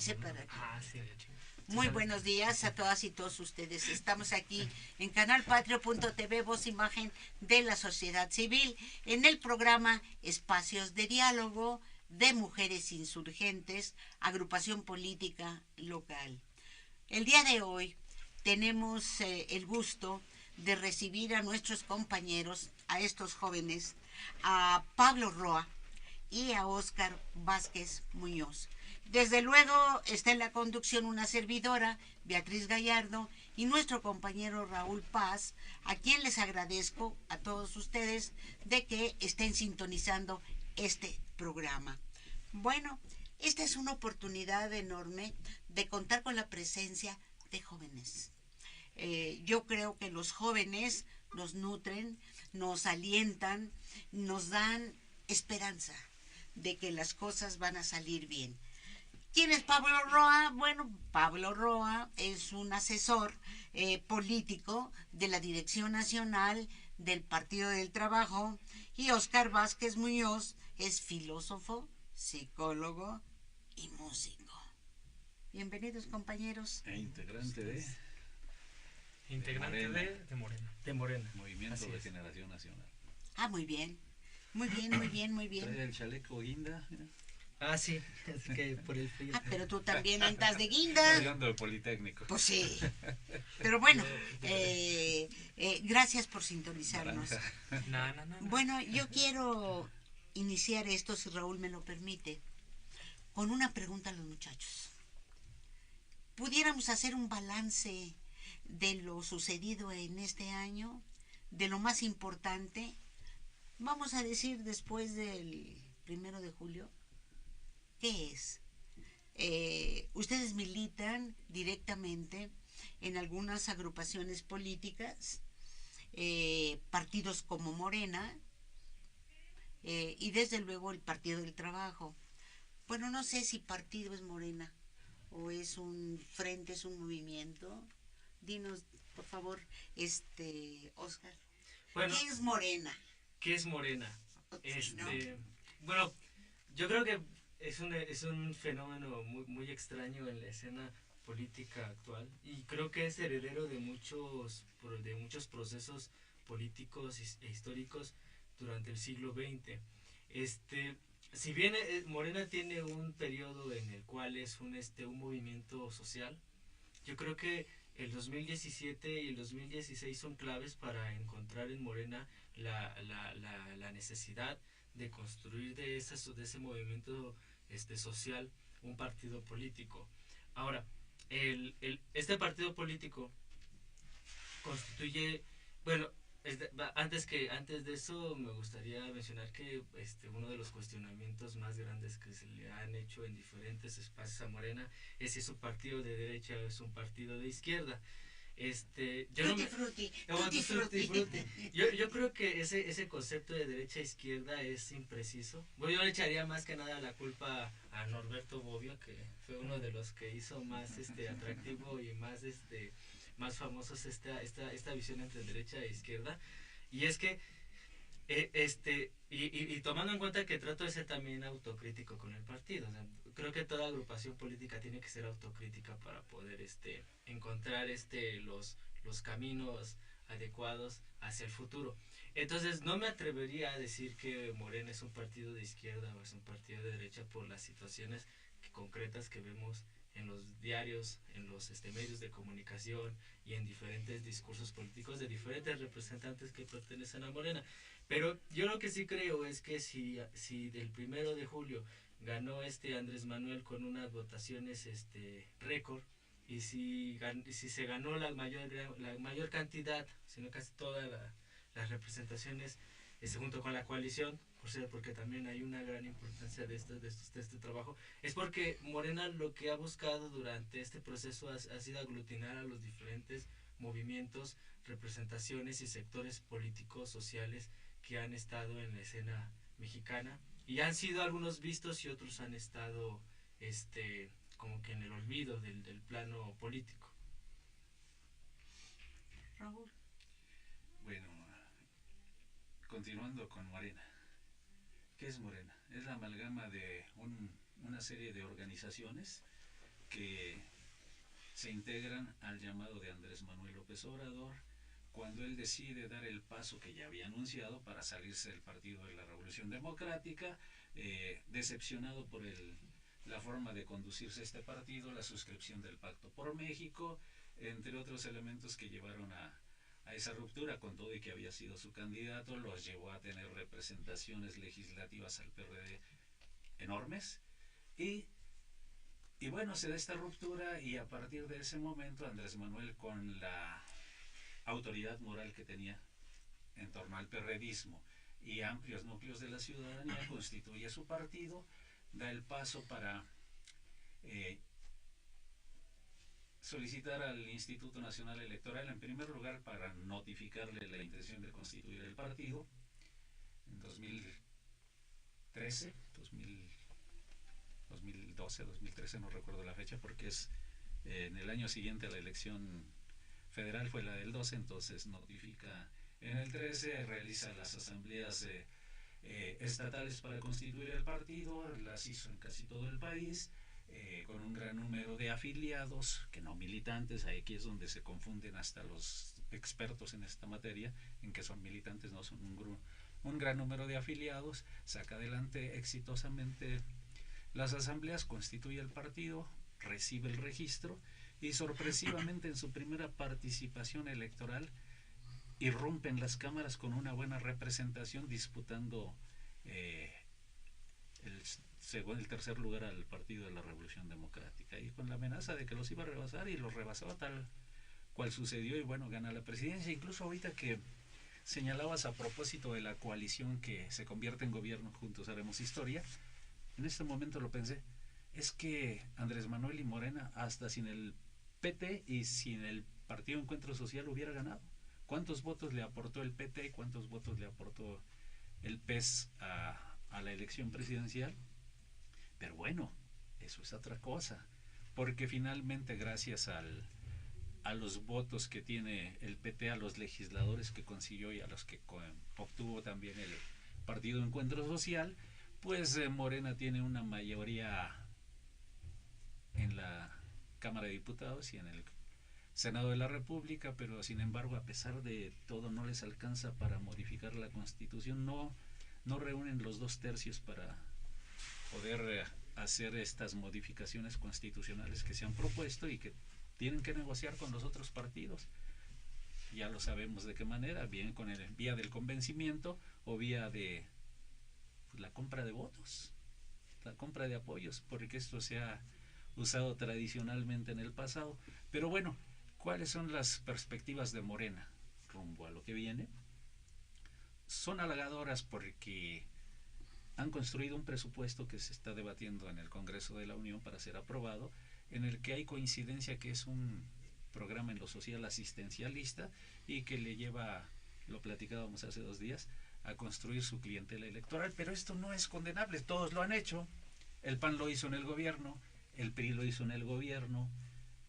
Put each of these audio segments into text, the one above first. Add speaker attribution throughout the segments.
Speaker 1: dice para que...
Speaker 2: Sí.
Speaker 1: Muy buenos días a todas y todos ustedes. Estamos aquí en canalpatrio.tv, voz imagen de la sociedad civil, en el programa Espacios de Diálogo de Mujeres Insurgentes, agrupación política local. El día de hoy tenemos el gusto de recibir a nuestros compañeros, a estos jóvenes, a Pablo Roa y a Óscar Vázquez Muñoz. Desde luego está en la conducción una servidora, Beatriz Gallardo, y nuestro compañero Raúl Paz, a quien les agradezco a todos ustedes de que estén sintonizando este programa. Bueno, esta es una oportunidad enorme de contar con la presencia de jóvenes. Yo creo que los jóvenes nos nutren, nos alientan, nos dan esperanza de que las cosas van a salir bien. ¿Quién es Pablo Roa? Bueno, Pablo Roa es un asesor político de la Dirección Nacional del Partido del Trabajo, y Óscar Vázquez Muñoz es filósofo, psicólogo y músico. Bienvenidos, compañeros.
Speaker 3: Integrante de...
Speaker 2: Integrante de Morena.
Speaker 4: De Morena.
Speaker 3: Movimiento de Generación Nacional.
Speaker 1: Ah, muy bien. Muy bien, muy bien, muy bien.
Speaker 3: Trae el chaleco guinda. Mira.
Speaker 4: Sí, es que por el frío.
Speaker 1: Pero tú también andas de guinda.
Speaker 3: Hablando de Politécnico.
Speaker 1: Pues sí. Pero bueno, gracias por sintonizarnos.
Speaker 2: No.
Speaker 1: Bueno, yo quiero iniciar esto, si Raúl me lo permite, con una pregunta a los muchachos. ¿Pudiéramos hacer un balance de lo sucedido en este año, de lo más importante? Vamos a decir después del 1 de julio. ¿Qué es? Ustedes militan directamente en algunas agrupaciones políticas, partidos como Morena, y desde luego el Partido del Trabajo. Bueno, no sé si partido es Morena o es un frente, es un movimiento. Dinos, por favor, Óscar,
Speaker 2: Bueno,
Speaker 1: ¿qué es Morena?
Speaker 2: ¿Qué es Morena?
Speaker 1: ¿No?
Speaker 2: Bueno, yo creo que es un fenómeno muy extraño en la escena política actual, y creo que es heredero de muchos procesos políticos e históricos durante el siglo XX. Si bien Morena tiene un periodo en el cual es un movimiento social, yo creo que el 2017 y el 2016 son claves para encontrar en Morena la necesidad de construir de ese movimiento social un partido político. Ahora, este partido político constituye, bueno, antes de eso me gustaría mencionar que uno de los cuestionamientos más grandes que se le han hecho en diferentes espacios a Morena es si es un partido de derecha o es un partido de izquierda. Yo creo que ese concepto de derecha e izquierda es impreciso. Bueno, yo le echaría más que nada la culpa a Norberto Bobbio, que fue uno de los que hizo más atractivo y más famosos esta visión entre derecha e izquierda. Y es que y tomando en cuenta que trato de ser también autocrítico con el partido, o sea, creo que toda agrupación política tiene que ser autocrítica para poder encontrar los caminos adecuados hacia el futuro. Entonces no me atrevería a decir que Morena es un partido de izquierda o es un partido de derecha por las situaciones concretas que vemos en los diarios, en los medios de comunicación y en diferentes discursos políticos de diferentes representantes que pertenecen a Morena. Pero yo lo que sí creo es que si del 1 de julio ganó Andrés Manuel con unas votaciones récord, y si se ganó la mayor cantidad, sino casi todas las representaciones junto con la coalición, porque también hay una gran importancia de este trabajo, es porque Morena lo que ha buscado durante este proceso ha sido aglutinar a los diferentes movimientos, representaciones y sectores políticos, sociales que han estado en la escena mexicana, y han sido algunos vistos y otros han estado como que en el olvido del plano político.
Speaker 1: Raúl.
Speaker 3: Bueno, continuando con Morena. ¿Qué es Morena? Es la amalgama de una serie de organizaciones que se integran al llamado de Andrés Manuel López Obrador cuando él decide dar el paso que ya había anunciado para salirse del Partido de la Revolución Democrática, decepcionado por la forma de conducirse este partido, la suscripción del Pacto por México, entre otros elementos que llevaron a esa ruptura, con todo y que había sido su candidato, los llevó a tener representaciones legislativas al PRD enormes, y bueno, se da esta ruptura, y a partir de ese momento Andrés Manuel, con la autoridad moral que tenía en torno al perredismo y amplios núcleos de la ciudadanía, constituye su partido, da el paso para solicitar al Instituto Nacional Electoral, en primer lugar, para notificarle la intención de constituir el partido en 2013, 2012, 2013, no recuerdo la fecha, porque es en el año siguiente a la elección federal, fue la del 12, entonces notifica en el 13, realiza las asambleas estatales para constituir el partido, las hizo en casi todo el país, con un gran número de afiliados, que no militantes. Aquí es donde se confunden hasta los expertos en esta materia, en que son militantes, no son un gran número de afiliados. Saca adelante exitosamente las asambleas, constituye el partido, recibe el registro, y sorpresivamente en su primera participación electoral irrumpen las cámaras con una buena representación, disputando el tercer lugar al Partido de la Revolución Democrática, y con la amenaza de que los iba a rebasar, y los rebasaba tal cual sucedió, y bueno, gana la presidencia. Incluso ahorita que señalabas a propósito de la coalición que se convierte en gobierno, Juntos Haremos Historia, en este momento lo pensé, es que Andrés Manuel y Morena, hasta sin el PT y sin el Partido Encuentro Social, hubiera ganado. ¿Cuántos votos le aportó el PT y cuántos votos le aportó el PES a la elección presidencial? Pero bueno, eso es otra cosa, porque finalmente, gracias a los votos que tiene el PT, a los legisladores que consiguió y a los que obtuvo también el Partido Encuentro Social, pues Morena tiene una mayoría en la Cámara de Diputados y en el Senado de la República, pero sin embargo, a pesar de todo, no les alcanza para modificar la Constitución. No reúnen los 2/3 para poder hacer estas modificaciones constitucionales que se han propuesto y que tienen que negociar con los otros partidos. Ya lo sabemos de qué manera, bien con vía del convencimiento o vía de la compra de votos, la compra de apoyos, porque esto se ha usado tradicionalmente en el pasado. Pero bueno, ¿cuáles son las perspectivas de Morena rumbo a lo que viene? Son halagadoras, porque han construido un presupuesto que se está debatiendo en el Congreso de la Unión para ser aprobado, en el que hay coincidencia que es un programa en lo social asistencialista y que le lleva, lo platicábamos hace 2 días, a construir su clientela electoral. Pero esto no es condenable, todos lo han hecho. El PAN lo hizo en el gobierno, el PRI lo hizo en el gobierno,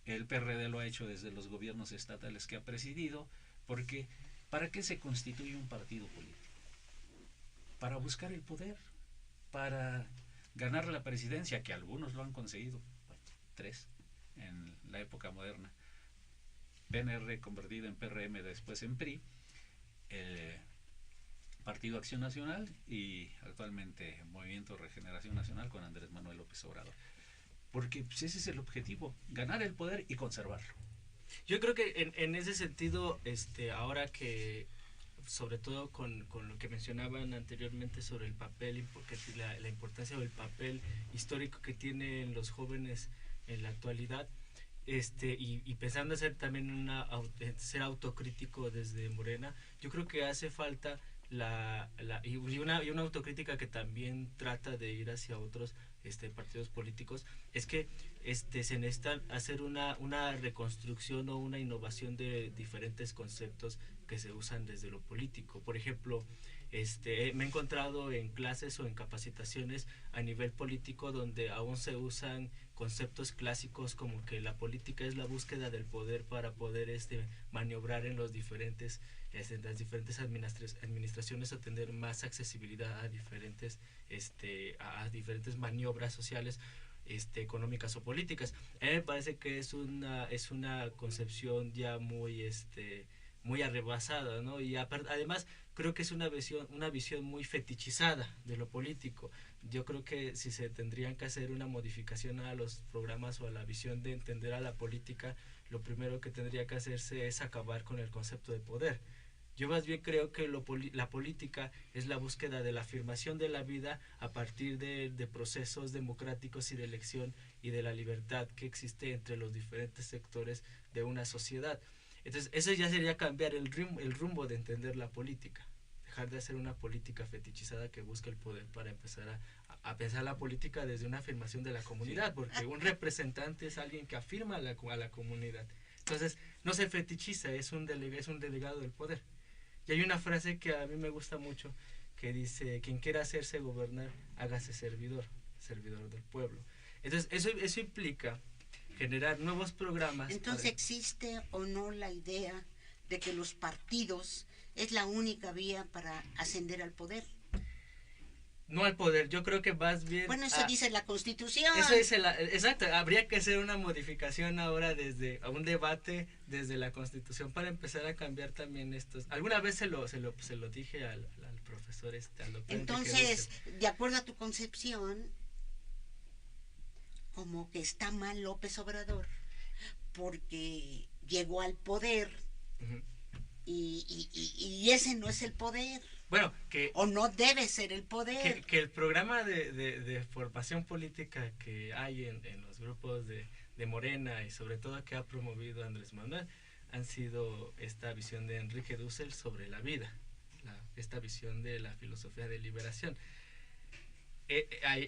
Speaker 3: el PRD lo ha hecho desde los gobiernos estatales que ha presidido, porque ¿para qué se constituye un partido político? Para buscar el poder, para ganar la presidencia, que algunos lo han conseguido, 3 en la época moderna, PNR convertido en PRM, después en PRI, el Partido Acción Nacional y actualmente Movimiento Regeneración Nacional con Andrés Manuel López Obrador. Porque pues, ese es el objetivo, ganar el poder y conservarlo.
Speaker 2: Yo creo que en ese sentido, ahora que, sobre todo con lo que mencionaban anteriormente sobre el papel, porque la importancia del papel histórico que tienen los jóvenes en la actualidad, y pensando hacer también ser autocrítico desde Morena, yo creo que hace falta una autocrítica que también trata de ir hacia otros partidos políticos. Es que se necesita hacer una reconstrucción o una innovación de diferentes conceptos que se usan desde lo político. Por ejemplo, me he encontrado en clases o en capacitaciones a nivel político donde aún se usan conceptos clásicos como que la política es la búsqueda del poder para poder maniobrar en las diferentes administraciones o tener más accesibilidad a diferentes maniobras sociales. económicas o políticas. A mí me parece que es una concepción ya muy arrebasada, ¿no? Y además creo que es una visión muy fetichizada de lo político. Yo creo que si se tendrían que hacer una modificación a los programas o a la visión de entender a la política, lo primero que tendría que hacerse es acabar con el concepto de poder. Yo más bien creo que la política es la búsqueda de la afirmación de la vida a partir de procesos democráticos y de elección y de la libertad que existe entre los diferentes sectores de una sociedad. Entonces, eso ya sería cambiar el rumbo de entender la política. Dejar de hacer una política fetichizada que busca el poder para empezar a pensar la política desde una afirmación de la comunidad, porque un representante es alguien que afirma a la comunidad. Entonces, no se fetichiza, es un delegado del poder. Y hay una frase que a mí me gusta mucho, que dice: quien quiera hacerse gobernar, hágase servidor del pueblo. Entonces, eso implica generar nuevos programas.
Speaker 1: Entonces, ¿existe o no la idea de que los partidos es la única vía para ascender al poder?
Speaker 2: No al poder, yo creo que más bien...
Speaker 1: Bueno, eso dice la Constitución.
Speaker 2: Eso dice exacto, habría que hacer una modificación ahora a un debate desde la Constitución para empezar a cambiar también estos... Alguna vez se lo dije al profesor, al doctor.
Speaker 1: Entonces, de acuerdo a tu concepción, como que está mal López Obrador, porque llegó al poder,
Speaker 2: uh-huh,
Speaker 1: y ese no es el poder.
Speaker 2: Bueno,
Speaker 1: o no debe ser el poder.
Speaker 2: Que el programa de formación política que hay en los grupos de Morena y sobre todo que ha promovido Andrés Manuel han sido esta visión de Enrique Dussel sobre la vida, esta visión de la filosofía de liberación.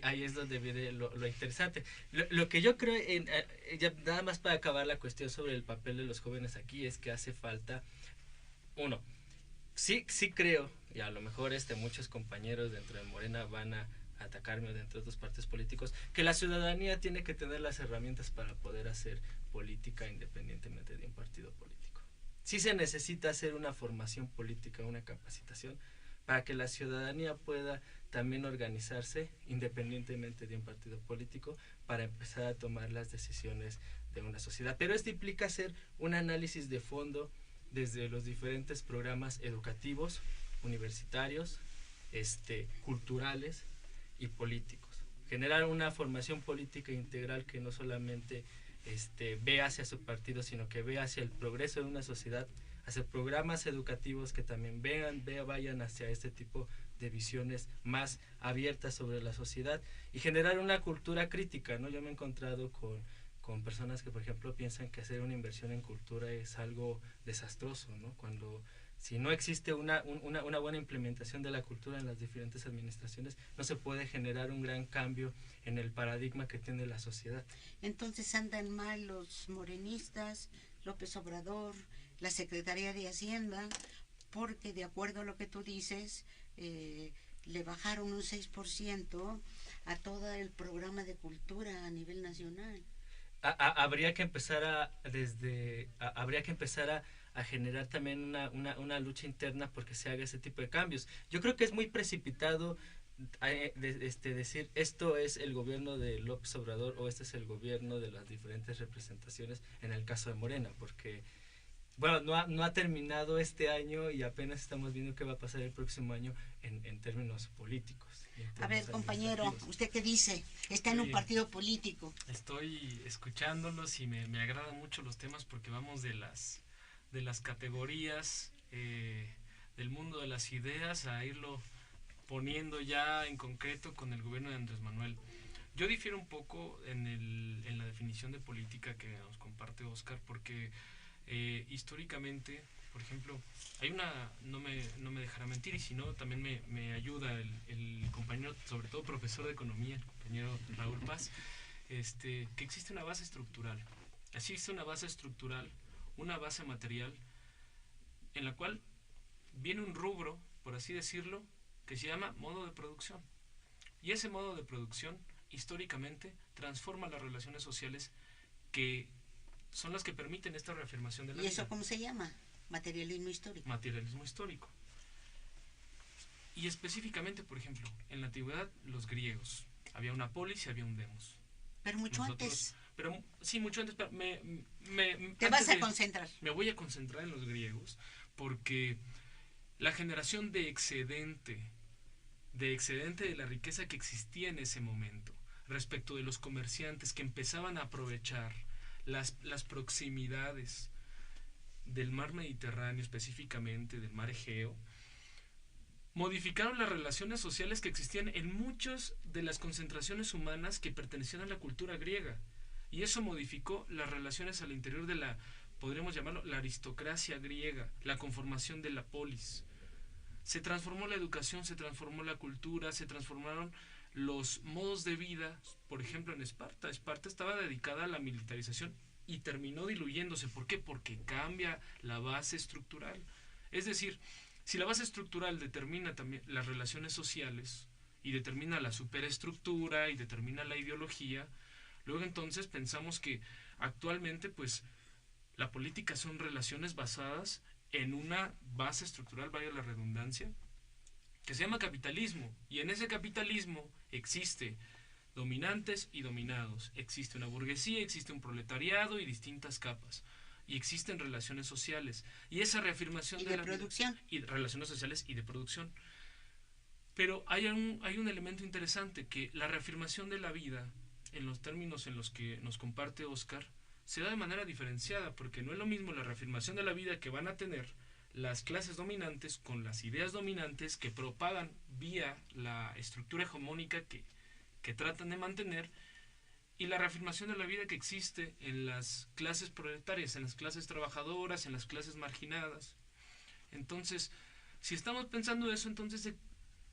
Speaker 2: Ahí es donde viene lo interesante. Lo que yo creo, ya nada más para acabar la cuestión sobre el papel de los jóvenes aquí, es que hace falta, uno, sí creo, y a lo mejor muchos compañeros dentro de Morena van a atacarme, o dentro de otros partidos políticos, que la ciudadanía tiene que tener las herramientas para poder hacer política independientemente de un partido político. Sí se necesita hacer una formación política, una capacitación, para que la ciudadanía pueda también organizarse independientemente de un partido político para empezar a tomar las decisiones de una sociedad. Pero esto implica hacer un análisis de fondo desde los diferentes programas educativos, universitarios, culturales y políticos. Generar una formación política integral que no solamente ve hacia su partido, sino que ve hacia el progreso de una sociedad, hacer programas educativos que también vayan hacia este tipo de visiones más abiertas sobre la sociedad y generar una cultura crítica, ¿no? Yo me he encontrado con personas que, por ejemplo, piensan que hacer una inversión en cultura es algo desastroso, ¿no? Cuando si no existe una buena implementación de la cultura en las diferentes administraciones, no se puede generar un gran cambio en el paradigma que tiene la sociedad.
Speaker 1: Entonces andan mal los morenistas, López Obrador, la Secretaría de Hacienda, porque de acuerdo a lo que tú dices, le bajaron un 6% a todo el programa de cultura a nivel nacional.
Speaker 2: Habría que empezar a generar también una lucha interna porque se haga ese tipo de cambios. Yo creo que es muy precipitado decir esto es el gobierno de López Obrador o este es el gobierno de las diferentes representaciones en el caso de Morena, porque bueno, no ha terminado este año y apenas estamos viendo qué va a pasar el próximo año en términos políticos.
Speaker 1: A ver, compañero, ¿usted qué dice? Está en un partido político.
Speaker 5: Estoy escuchándolos y me agradan mucho los temas porque vamos de las categorías del mundo de las ideas a irlo poniendo ya en concreto con el gobierno de Andrés Manuel. Yo difiero un poco en la definición de política que nos comparte Oscar porque históricamente, por ejemplo, hay no me dejará mentir y si no también me ayuda el compañero, sobre todo profesor de economía, el compañero Raúl Paz, que existe una base estructural. Existe una base estructural, una base material, en la cual viene un rubro, por así decirlo, que se llama modo de producción. Y ese modo de producción, históricamente, transforma las relaciones sociales que son las que permiten esta reafirmación de la vida.
Speaker 1: ¿Y eso cómo se llama? Materialismo histórico.
Speaker 5: Materialismo histórico. Y específicamente, por ejemplo, en la antigüedad, los griegos. Había una polis y había un demos.
Speaker 1: Pero mucho
Speaker 5: nosotros,
Speaker 1: antes.
Speaker 5: pero sí, mucho antes, pero
Speaker 1: Te
Speaker 5: antes
Speaker 1: vas a concentrar.
Speaker 5: me voy a concentrar en los griegos, porque la generación de excedente de la riqueza que existía en ese momento, respecto de los comerciantes que empezaban a aprovechar las proximidades del mar Mediterráneo, específicamente del mar Egeo, modificaron las relaciones sociales que existían en muchas de las concentraciones humanas que pertenecían a la cultura griega. Y eso modificó las relaciones al interior de la, podríamos llamarlo, la aristocracia griega, la conformación de la polis. Se transformó la educación, se transformó la cultura, se transformaron los modos de vida. Por ejemplo, en Esparta. Esparta estaba dedicada a la militarización y terminó diluyéndose. ¿Por qué? Porque cambia la base estructural. Es decir, si la base estructural determina también las relaciones sociales y determina la superestructura y determina la ideología, luego entonces pensamos que actualmente pues la política son relaciones basadas en una base estructural, vaya la redundancia, que se llama capitalismo. Y en ese capitalismo existe dominantes y dominados, existe una burguesía, existe un proletariado y distintas capas. Y existen relaciones sociales. Y esa reafirmación
Speaker 1: de producción.
Speaker 5: Y relaciones sociales y de producción. Pero hay un elemento interesante, que la reafirmación de la vida, en los términos en los que nos comparte Óscar, se da de manera diferenciada, porque no es lo mismo la reafirmación de la vida que van a tener las clases dominantes con las ideas dominantes que propagan vía la estructura hegemónica que tratan de mantener, y la reafirmación de la vida que existe en las clases proletarias, en las clases trabajadoras, en las clases marginadas. Entonces, si estamos pensando eso, entonces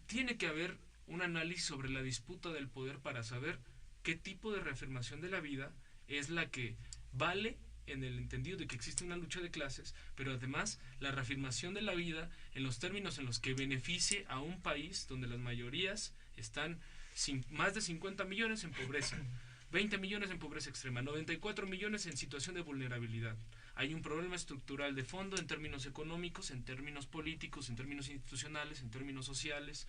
Speaker 5: tiene que haber un análisis sobre la disputa del poder para saber qué tipo de reafirmación de la vida es la que vale, en el entendido de que existe una lucha de clases, pero además la reafirmación de la vida en los términos en los que beneficie a un país donde las mayorías están más de 50 millones en pobreza, 20 millones en pobreza extrema, 94 millones en situación de vulnerabilidad. Hay un problema estructural de fondo en términos económicos, en términos políticos, en términos institucionales, en términos sociales.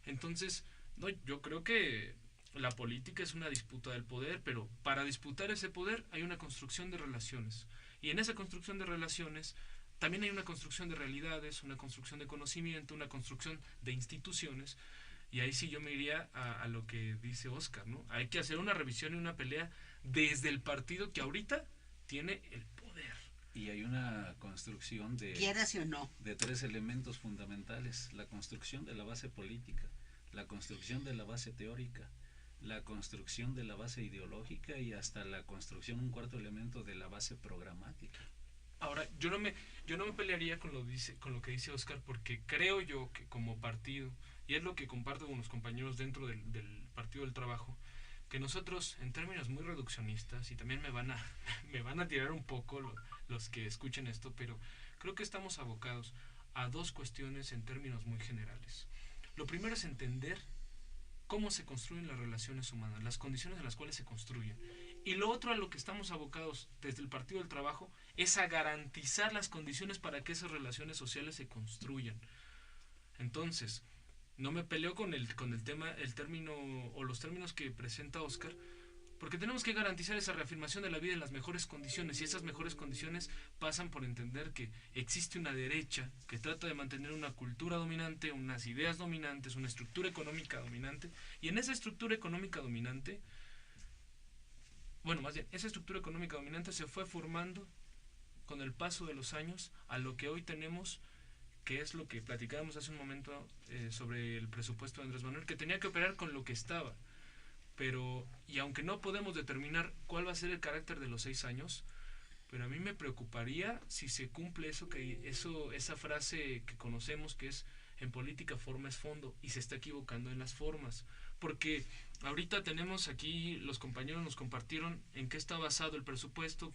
Speaker 5: Entonces, no, yo creo que la política es una disputa del poder, pero para disputar ese poder hay una construcción de relaciones. Y en esa construcción de relaciones también hay una construcción de realidades, una construcción de conocimiento, una construcción de instituciones. Y ahí sí yo me iría a lo que dice Óscar, ¿no? Hay que hacer una revisión y una pelea desde el partido que ahorita tiene el poder.
Speaker 3: Y hay una construcción
Speaker 1: quieras o no,
Speaker 3: de tres elementos fundamentales: la construcción de la base política, la construcción de la base teórica, la construcción de la base ideológica y hasta la construcción, un cuarto elemento, de la base programática.
Speaker 5: Ahora, yo no me pelearía con lo que dice Óscar, porque creo yo que como partido, y es lo que comparto con los compañeros dentro del Partido del Trabajo, que nosotros, en términos muy reduccionistas, y también me van a tirar un poco los que escuchen esto, pero creo que estamos abocados a dos cuestiones en términos muy generales. Lo primero es entender cómo se construyen las relaciones humanas, las condiciones en las cuales se construyen. Y lo otro a lo que estamos abocados desde el Partido del Trabajo es a garantizar las condiciones para que esas relaciones sociales se construyan. Entonces, no me peleo con el tema, el término o los términos que presenta Óscar, porque tenemos que garantizar esa reafirmación de la vida en las mejores condiciones, y esas mejores condiciones pasan por entender que existe una derecha que trata de mantener una cultura dominante, unas ideas dominantes, una estructura económica dominante, y en esa estructura económica dominante, esa estructura económica dominante se fue formando con el paso de los años a lo que hoy tenemos, que es lo que platicábamos hace un momento sobre el presupuesto de Andrés Manuel, que tenía que operar con lo que estaba. Pero, y aunque no podemos determinar cuál va a ser el carácter de los 6 años, pero a mí me preocuparía si se cumple esa frase que conocemos, que es: en política forma es fondo, y se está equivocando en las formas. Porque ahorita tenemos aquí, los compañeros nos compartieron en qué está basado el presupuesto,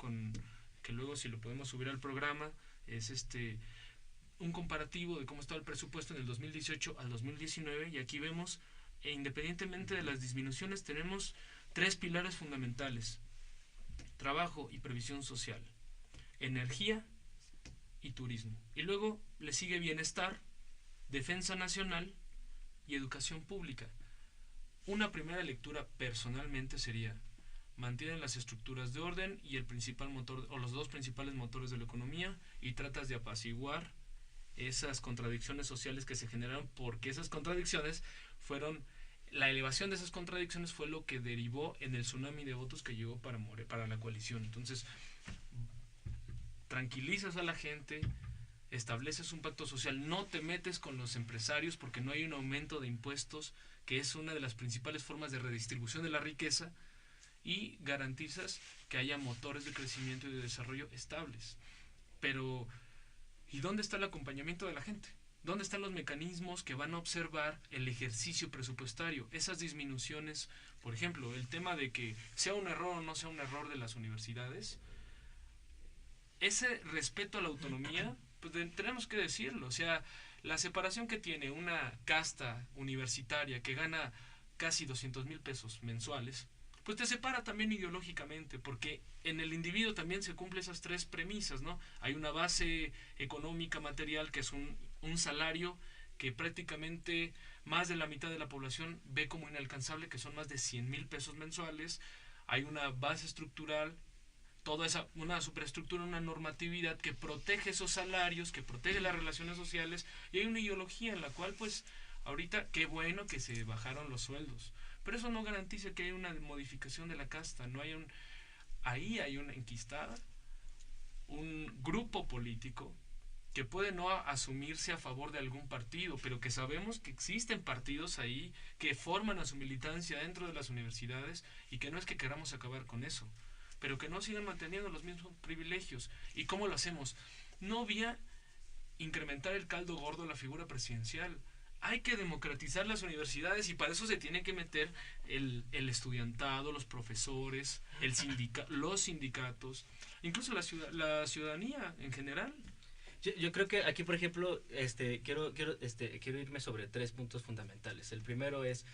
Speaker 5: que luego, si lo podemos subir al programa, es un comparativo de cómo estaba el presupuesto en el 2018 al 2019, y aquí vemos, independientemente de las disminuciones, tenemos 3 pilares fundamentales: trabajo y previsión social, energía y turismo. Y luego le sigue bienestar, defensa nacional y educación pública. Una primera lectura personalmente sería: mantienen las estructuras de orden y el principal motor, o los dos principales motores de la economía, y tratas de apaciguar esas contradicciones sociales que se generaron, porque esas contradicciones fueron, la elevación de esas contradicciones fue lo que derivó en el tsunami de votos que llegó para la coalición. Entonces, tranquilizas a la gente, estableces un pacto social, no te metes con los empresarios porque no hay un aumento de impuestos, que es una de las principales formas de redistribución de la riqueza, y garantizas que haya motores de crecimiento y de desarrollo estables. Pero, ¿y dónde está el acompañamiento de la gente? ¿Dónde están los mecanismos que van a observar el ejercicio presupuestario? Esas disminuciones, por ejemplo, el tema de que sea un error o no sea un error de las universidades, ese respeto a la autonomía, pues tenemos que decirlo. O sea, la separación que tiene una casta universitaria que gana casi 200,000 pesos mensuales, pues te separa también ideológicamente, porque en el individuo también se cumplen esas tres premisas, ¿no? Hay una base económica material que es un salario que prácticamente más de la mitad de la población ve como inalcanzable, que son más de 100,000 pesos mensuales. Hay una base estructural, toda esa, una superestructura, una normatividad que protege esos salarios, que protege las relaciones sociales, y hay una ideología en la cual, pues, ahorita, qué bueno que se bajaron los sueldos, pero eso no garantiza que haya una modificación de la casta. No hay ahí hay una enquistada, un grupo político que puede no asumirse a favor de algún partido, pero que sabemos que existen partidos ahí que forman a su militancia dentro de las universidades, y que no es que queramos acabar con eso, pero que no sigan manteniendo los mismos privilegios. ¿Y cómo lo hacemos? No vía incrementar el caldo gordo a la figura presidencial. Hay que democratizar las universidades, y para eso se tiene que meter el estudiantado, los profesores, los sindicatos, incluso la ciudadanía en general.
Speaker 4: Yo creo que aquí, por ejemplo, quiero irme sobre 3 puntos fundamentales. El primero es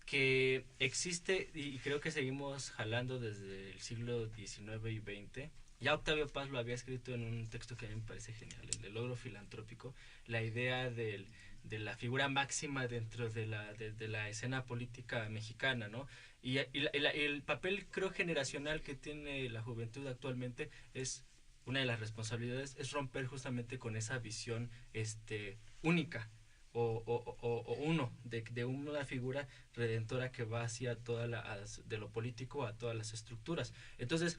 Speaker 4: que existe, y creo que seguimos jalando desde el siglo XIX y XX. Ya Octavio Paz lo había escrito en un texto que a mí me parece genial, el del logro filantrópico, la idea de la figura máxima dentro de la escena política mexicana, ¿no? Y el papel, creo, generacional que tiene la juventud actualmente es una de las responsabilidades, es romper justamente con esa visión única o uno de una figura redentora que va hacia de lo político a todas las estructuras. Entonces,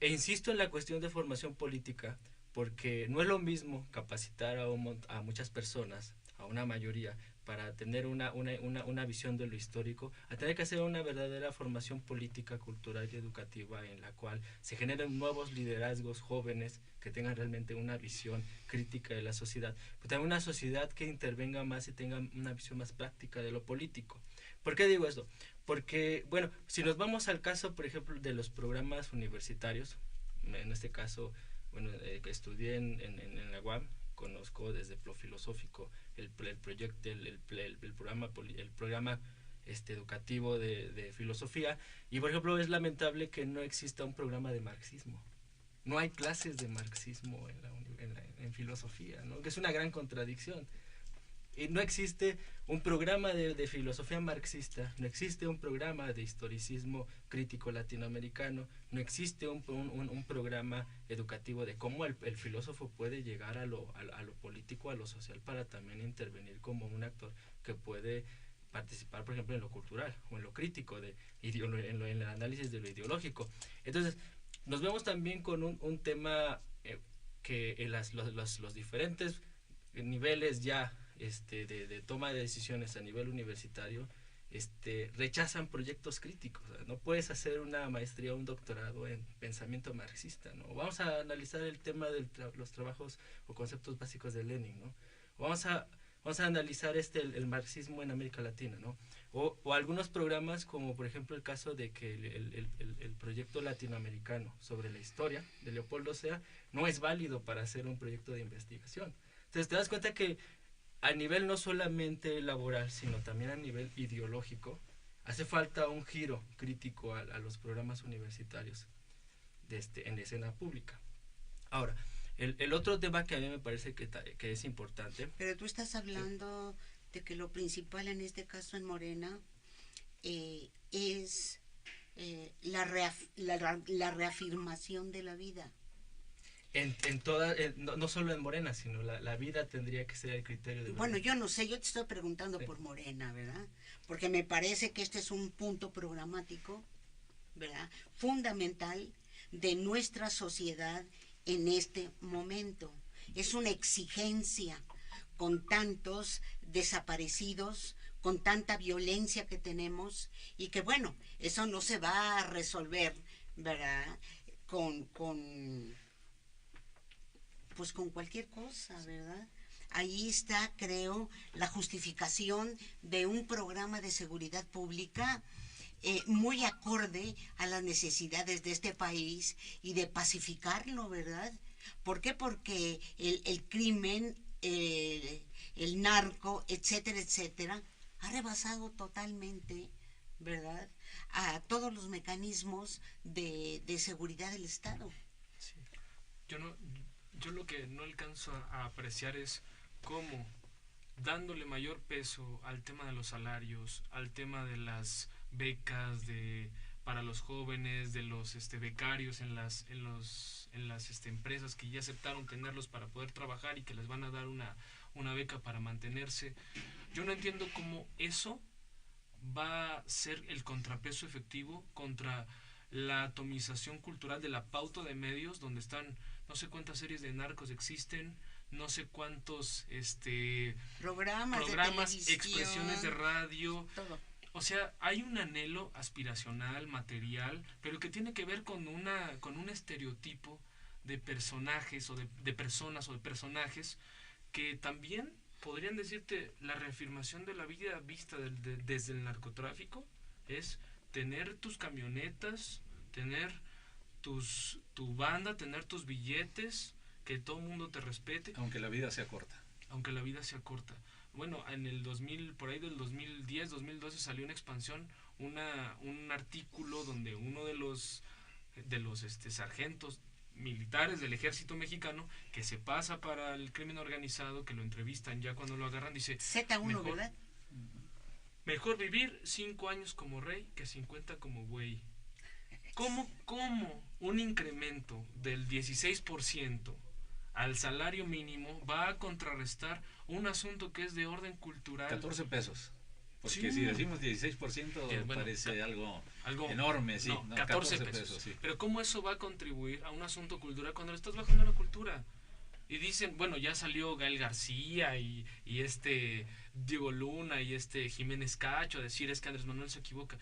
Speaker 4: insisto en la cuestión de formación política, porque no es lo mismo capacitar a muchas personas, a una mayoría, para tener una visión de lo histórico, a tener que hacer una verdadera formación política, cultural y educativa, en la cual se generen nuevos liderazgos jóvenes que tengan realmente una visión crítica de la sociedad, pero también una sociedad que intervenga más y tenga una visión más práctica de lo político. ¿Por qué digo esto? Porque, bueno, si nos vamos al caso, por ejemplo, de los programas universitarios, en este caso, bueno, estudié en la UAM, conozco desde lo filosófico el proyecto, el programa educativo de filosofía, y por ejemplo es lamentable que no exista un programa de marxismo. No hay clases de marxismo en filosofía, ¿no? Que es una gran contradicción. Y no existe un programa de filosofía marxista, no existe un programa de historicismo crítico latinoamericano, no existe un programa educativo de cómo el filósofo puede llegar a lo político, a lo social, para también intervenir como un actor que puede participar, por ejemplo, en lo cultural o en lo crítico, en el análisis de lo ideológico. Entonces, nos vemos también con un tema que en los diferentes niveles ya de toma de decisiones a nivel universitario rechazan proyectos críticos. O sea, no puedes hacer una maestría o un doctorado en pensamiento marxista, ¿no? Vamos a analizar el tema de los trabajos o conceptos básicos de Lenin, ¿no? Vamos a analizar el marxismo en América Latina, ¿no? O algunos programas, como por ejemplo el caso de que el proyecto latinoamericano sobre la historia de Leopoldo Sea no es válido para hacer un proyecto de investigación. Entonces te das cuenta que a nivel no solamente laboral, sino también a nivel ideológico, hace falta un giro crítico a los programas universitarios en la escena pública. Ahora, el otro tema que a mí me parece que es importante...
Speaker 1: Pero tú estás hablando de que lo principal en este caso en Morena es la reafirmación de la vida.
Speaker 4: En toda, no solo en Morena, sino la vida tendría que ser el criterio de...
Speaker 1: Bueno, yo no sé, yo te estoy preguntando por Morena, ¿verdad? Porque me parece que este es un punto programático, ¿verdad? Fundamental de nuestra sociedad en este momento. Es una exigencia con tantos desaparecidos, con tanta violencia que tenemos, y que bueno, eso no se va a resolver, ¿verdad? Pues con cualquier cosa, ¿verdad? Ahí está, creo, la justificación de un programa de seguridad pública muy acorde a las necesidades de este país y de pacificarlo, ¿verdad? ¿Por qué? Porque el crimen, el narco, etcétera, etcétera, ha rebasado totalmente, ¿verdad?, a todos los mecanismos de seguridad del Estado.
Speaker 5: Sí. Yo lo que no alcanzo a apreciar es cómo, dándole mayor peso al tema de los salarios, al tema de las becas para los jóvenes, de los becarios en las empresas que ya aceptaron tenerlos para poder trabajar y que les van a dar una beca para mantenerse. Yo no entiendo cómo eso va a ser el contrapeso efectivo contra la atomización cultural de la pauta de medios, donde están no sé cuántas series de narcos existen, no sé cuántos programas, expresiones de radio,
Speaker 1: todo.
Speaker 5: O sea, hay un anhelo aspiracional, material, pero que tiene que ver con un estereotipo de personajes o de personas o de personajes que también podrían decirte la reafirmación de la vida vista desde el narcotráfico es tener tus camionetas, tener tu banda, tener tus billetes, que todo el mundo te respete.
Speaker 3: Aunque la vida sea corta.
Speaker 5: Aunque la vida sea corta. Bueno, en el 2000, por ahí del 2010, 2012 salió una expansión, un artículo donde uno de los sargentos militares del ejército mexicano que se pasa para el crimen organizado, que lo entrevistan ya cuando lo agarran, dice
Speaker 1: Z1, mejor, ¿verdad?
Speaker 5: Mejor vivir 5 años como rey que 50 como güey. ¿Cómo un incremento del 16% al salario mínimo va a contrarrestar un asunto que es de orden cultural?
Speaker 3: 14 pesos. Porque
Speaker 5: sí,
Speaker 3: si decimos 16% parece algo enorme, sí.
Speaker 5: No, 14 pesos.
Speaker 3: Sí.
Speaker 5: Pero ¿cómo eso va a contribuir a un asunto cultural cuando le estás bajando la cultura? Y dicen, bueno, ya salió Gael García y Diego Luna y Jiménez Cacho a decir es que Andrés Manuel se equivoca.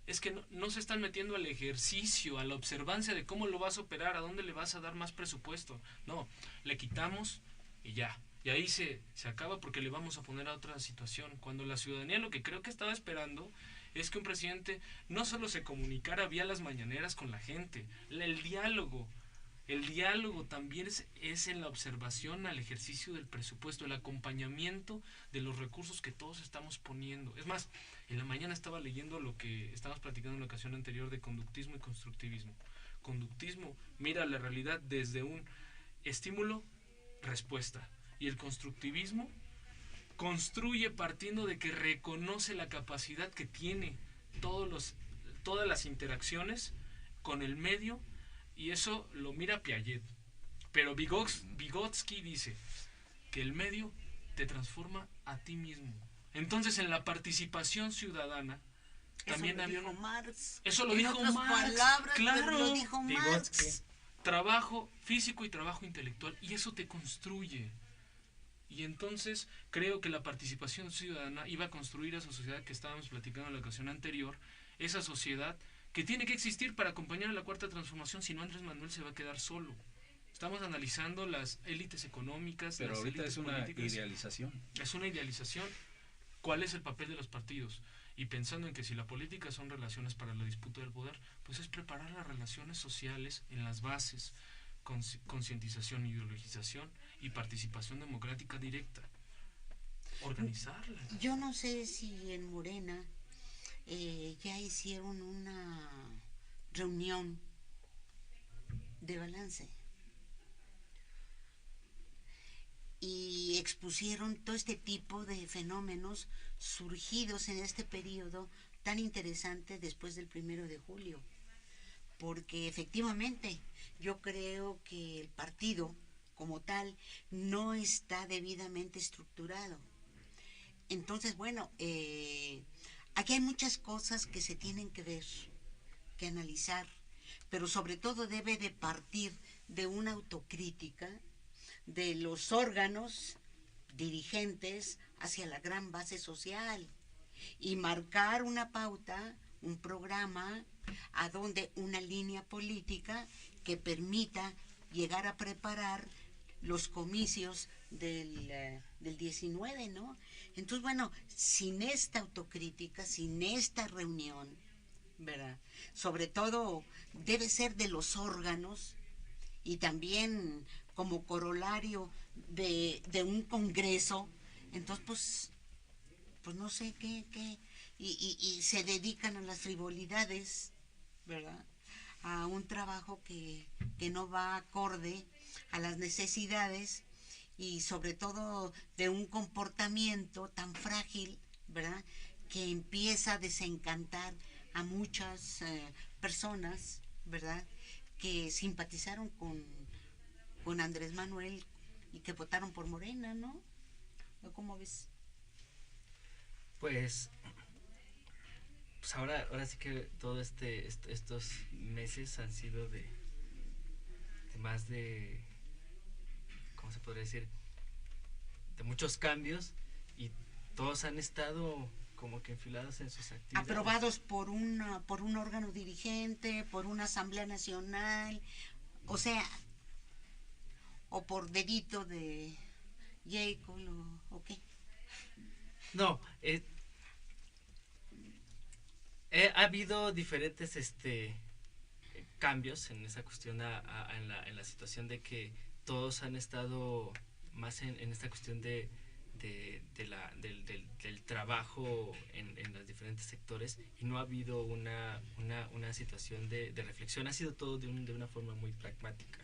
Speaker 5: Es que no se están metiendo al ejercicio, a la observancia de cómo lo vas a operar, a dónde le vas a dar más presupuesto. No, le quitamos y ya. Y ahí se acaba porque le vamos a poner a otra situación. Cuando la ciudadanía lo que creo que estaba esperando es que un presidente no solo se comunicara vía las mañaneras con la gente, el diálogo. El diálogo también es en la observación al ejercicio del presupuesto, el acompañamiento de los recursos que todos estamos poniendo. Es más, en la mañana estaba leyendo lo que estábamos platicando en la ocasión anterior de conductismo y constructivismo. Conductismo mira la realidad desde un estímulo-respuesta. Y el constructivismo construye partiendo de que reconoce la capacidad que tiene todas las interacciones con el medio, y eso lo mira Piaget. Pero Vygotsky dice que el medio te transforma a ti mismo. Entonces, en la participación ciudadana también había
Speaker 1: Marx.
Speaker 5: Eso lo dijo Marx.
Speaker 1: Palabras,
Speaker 5: claro,
Speaker 1: lo dijo Marx.
Speaker 5: Trabajo físico y trabajo intelectual, y eso te construye. Y entonces creo que la participación ciudadana iba a construir esa sociedad que estábamos platicando en la ocasión anterior, esa sociedad que tiene que existir para acompañar a la cuarta transformación, si no Andrés Manuel se va a quedar solo. Estamos analizando las élites económicas.
Speaker 3: Pero
Speaker 5: las
Speaker 3: ahorita
Speaker 5: élites
Speaker 3: es una
Speaker 5: políticas.
Speaker 3: idealización.
Speaker 5: Es una idealización. ¿Cuál es el papel de los partidos? Y pensando en que si la política son relaciones para la disputa del poder, pues es preparar las relaciones sociales en las bases, concientización, ideologización y participación democrática directa. Organizarla.
Speaker 1: Yo no sé si en Morena ya hicieron una reunión de balance y expusieron todo este tipo de fenómenos surgidos en este periodo tan interesante después del 1 de julio, porque efectivamente yo creo que el partido como tal no está debidamente estructurado. Entonces, bueno, aquí hay muchas cosas que se tienen que ver, que analizar, pero sobre todo debe de partir de una autocrítica de los órganos dirigentes hacia la gran base social y marcar una pauta, un programa, a donde una línea política que permita llegar a preparar los comicios del 19, ¿no? Entonces, bueno, sin esta autocrítica, sin esta reunión, ¿verdad? Sobre todo debe ser de los órganos y también como corolario de un congreso. Entonces, pues no sé qué y se dedican a las frivolidades, ¿verdad? A un trabajo que no va acorde a las necesidades y sobre todo de un comportamiento tan frágil, ¿verdad? Que empieza a desencantar a muchas personas, ¿verdad? Que simpatizaron con Andrés Manuel y que votaron por Morena, ¿no? ¿Cómo ves?
Speaker 4: Pues ahora sí que todo estos meses han sido de más de, ¿cómo se podría decir? De muchos cambios, y todos han estado como que enfilados en sus actividades.
Speaker 1: Aprobados por un órgano dirigente, por una asamblea nacional, o sea, o por dedito de Jacob, o qué.
Speaker 4: No, ha habido diferentes cambios en esa cuestión, en la situación de que todos han estado más en esta cuestión del trabajo en los diferentes sectores, y no ha habido una situación de reflexión. Ha sido todo de una forma muy pragmática.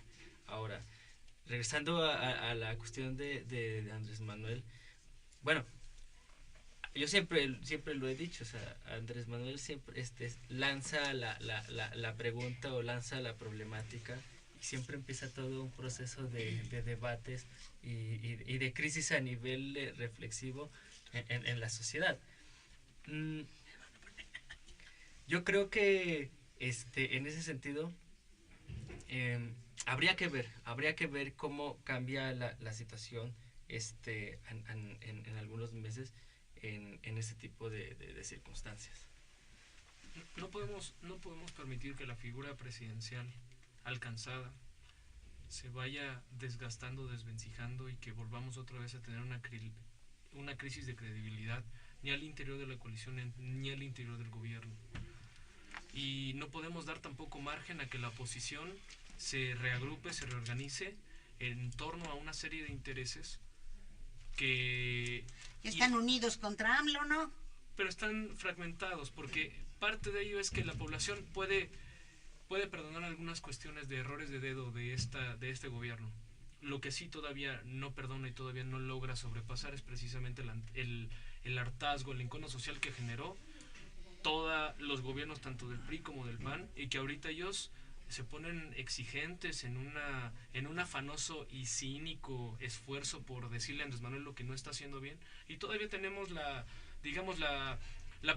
Speaker 4: Ahora, regresando a la cuestión de Andrés Manuel, bueno, yo siempre lo he dicho, o sea, Andrés Manuel siempre lanza la pregunta o lanza la problemática, y siempre empieza todo un proceso de debates y de crisis a nivel reflexivo en la sociedad. Yo creo que en ese sentido habría que ver cómo cambia la situación en algunos meses en ese tipo de circunstancias.
Speaker 5: No podemos permitir que la figura presidencial alcanzada se vaya desgastando, desvencijando, y que volvamos otra vez a tener una crisis de credibilidad, ni al interior de la coalición ni al interior del gobierno. Y no podemos dar tampoco margen a que la oposición se reagrupe, se reorganice en torno a una serie de intereses que
Speaker 1: están unidos contra AMLO, ¿no?
Speaker 5: Pero están fragmentados, porque parte de ello es que la población puede perdonar algunas cuestiones de errores de dedo de este gobierno. Lo que sí todavía no perdona y todavía no logra sobrepasar es precisamente el hartazgo, el encono social que generó todos los gobiernos, tanto del PRI como del PAN, y que ahorita ellos se ponen exigentes en un afanoso y cínico esfuerzo por decirle a Andrés Manuel lo que no está haciendo bien, y todavía tenemos la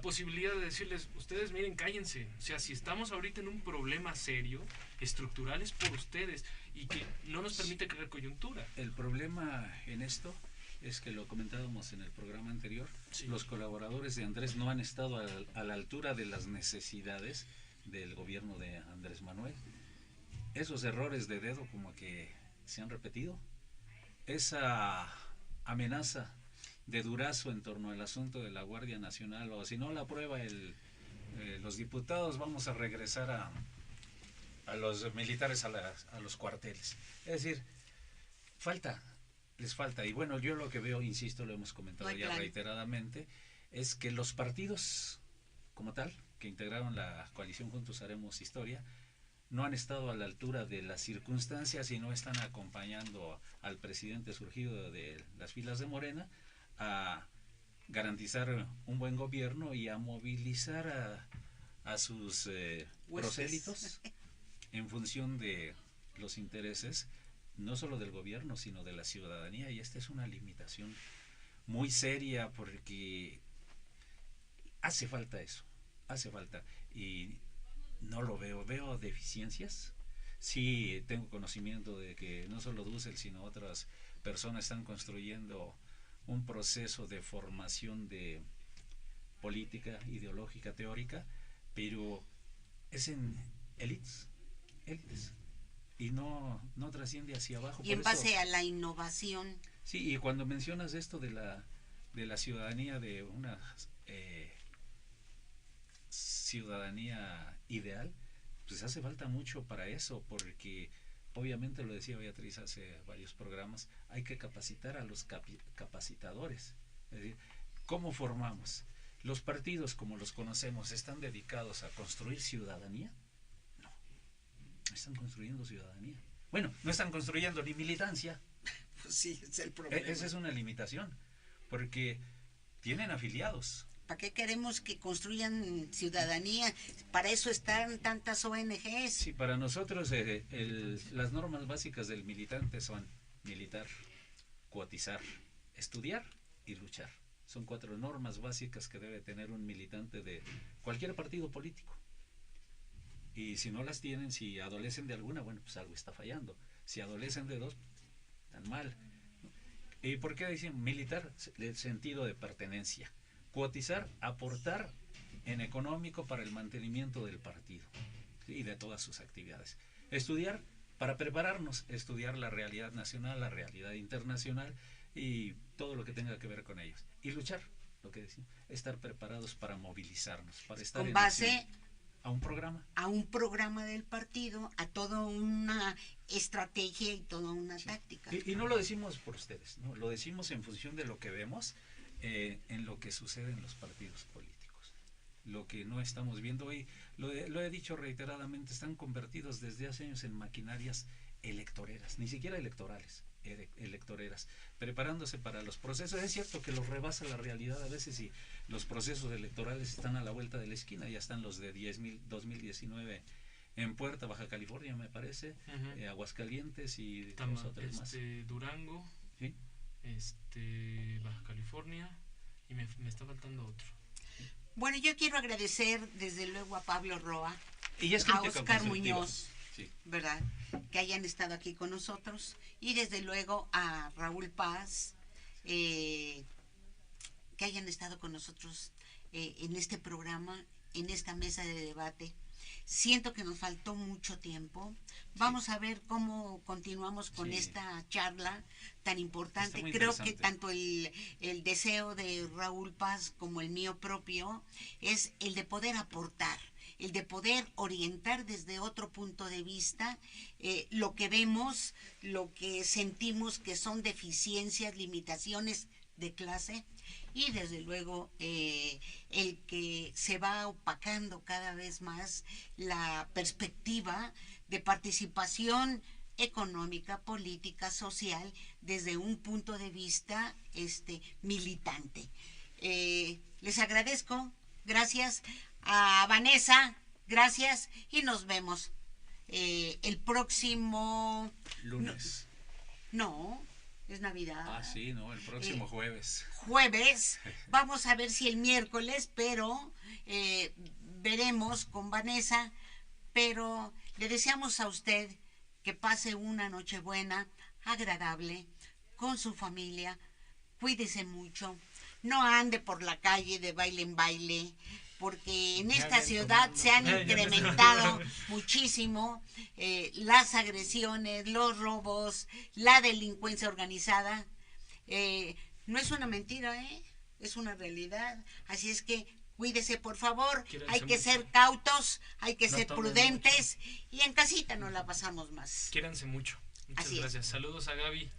Speaker 5: posibilidad de decirles: ustedes miren, cállense. O sea, si estamos ahorita en un problema serio, estructural, es por ustedes, y que no nos permite crear coyuntura.
Speaker 3: El problema en esto es que lo comentábamos en el programa anterior, sí. Los colaboradores de Andrés no han estado a la altura de las necesidades del gobierno de Andrés Manuel. Esos errores de dedo como que se han repetido. Esa amenaza de Durazo en torno al asunto de la Guardia Nacional, o si no la aprueba los diputados, vamos a regresar a los militares a los cuarteles. Es decir, les falta. Y bueno, yo lo que veo, insisto, lo hemos comentado ya reiteradamente, es que los partidos como tal, que integraron la coalición Juntos Haremos Historia, no han estado a la altura de las circunstancias y no están acompañando al presidente surgido de las filas de Morena a garantizar un buen gobierno y a movilizar a sus prosélitos en función de los intereses no solo del gobierno sino de la ciudadanía, y esta es una limitación muy seria porque hace falta eso, hace falta, y no lo veo deficiencias. Sí tengo conocimiento de que no solo Dussel sino otras personas están construyendo un proceso de formación de política ideológica teórica, pero es en élites y no trasciende hacia abajo.
Speaker 1: Y en base a la innovación.
Speaker 3: Sí, y cuando mencionas esto de la ciudadanía, de una ciudadanía ideal, pues hace falta mucho para eso, porque obviamente, lo decía Beatriz hace varios programas, hay que capacitar a los capacitadores. Es decir, ¿cómo formamos? ¿Los partidos como los conocemos están dedicados a construir ciudadanía? No están construyendo ciudadanía. Bueno, no están construyendo ni militancia.
Speaker 1: Pues sí, es el problema.
Speaker 3: Esa es una limitación, porque tienen afiliados.
Speaker 1: ¿Para qué queremos que construyan ciudadanía? Para eso están tantas ONGs.
Speaker 3: Sí, para nosotros las normas básicas del militante son militar, cotizar, estudiar y luchar. Son 4 normas básicas que debe tener un militante de cualquier partido político. Y si no las tienen, si adolecen de alguna, bueno, pues algo está fallando. Si adolecen de 2, tan mal. ¿Y por qué dicen militar? El sentido de pertenencia. Cotizar, aportar en económico para el mantenimiento del partido, ¿sí? Y de todas sus actividades. Estudiar, para prepararnos, estudiar la realidad nacional, la realidad internacional y todo lo que tenga que ver con ellos. Y luchar, lo que decimos, estar preparados para movilizarnos, para estar
Speaker 1: con
Speaker 3: en
Speaker 1: base
Speaker 3: acción. A un programa.
Speaker 1: A un programa del partido, a toda una estrategia y toda una táctica.
Speaker 3: Y no lo decimos por ustedes, ¿no? Lo decimos en función de lo que vemos en lo que sucede en los partidos políticos. Lo que no estamos viendo hoy, lo he dicho reiteradamente, están convertidos desde hace años en maquinarias electoreras, ni siquiera electorales, electoreras, preparándose para los procesos. Es cierto que los rebasa la realidad a veces y los procesos electorales están a la vuelta de la esquina, ya están los de 2019 en puerta, Baja California me parece, Aguascalientes y los otros más.
Speaker 5: Durango,
Speaker 3: ¿sí?
Speaker 5: Baja California, y me está faltando otro.
Speaker 1: Bueno, yo quiero agradecer desde luego a Pablo Roa,
Speaker 3: y es
Speaker 1: a Oscar Muñoz,
Speaker 3: sí,
Speaker 1: ¿verdad?, que hayan estado aquí con nosotros, y desde luego a Raúl Paz, que hayan estado con nosotros en este programa, en esta mesa de debate. Siento que nos faltó mucho tiempo. Vamos a ver cómo continuamos con esta charla tan importante. Creo que tanto el deseo de Raúl Paz como el mío propio es el de poder aportar, el de poder orientar desde otro punto de vista lo que vemos, lo que sentimos que son deficiencias, limitaciones de clase, y desde luego el que se va opacando cada vez más la perspectiva de participación económica, política, social, desde un punto de vista militante. Les agradezco, gracias a Vanessa, gracias, y nos vemos el próximo
Speaker 3: lunes.
Speaker 1: No, es Navidad.
Speaker 3: Ah, sí, no, el próximo jueves.
Speaker 1: Jueves, vamos a ver si el miércoles, pero veremos con Vanessa, pero le deseamos a usted que pase una Nochebuena agradable con su familia, cuídese mucho, no ande por la calle de baile en baile, porque en esta ciudad se han incrementado muchísimo las agresiones, los robos, la delincuencia organizada. No es una mentira, es una realidad. Así es que cuídese, por favor. Hay que ser cautos, hay que ser prudentes, y en casita nos la pasamos más.
Speaker 5: Quiéranse mucho. Muchas gracias. Saludos a Gaby.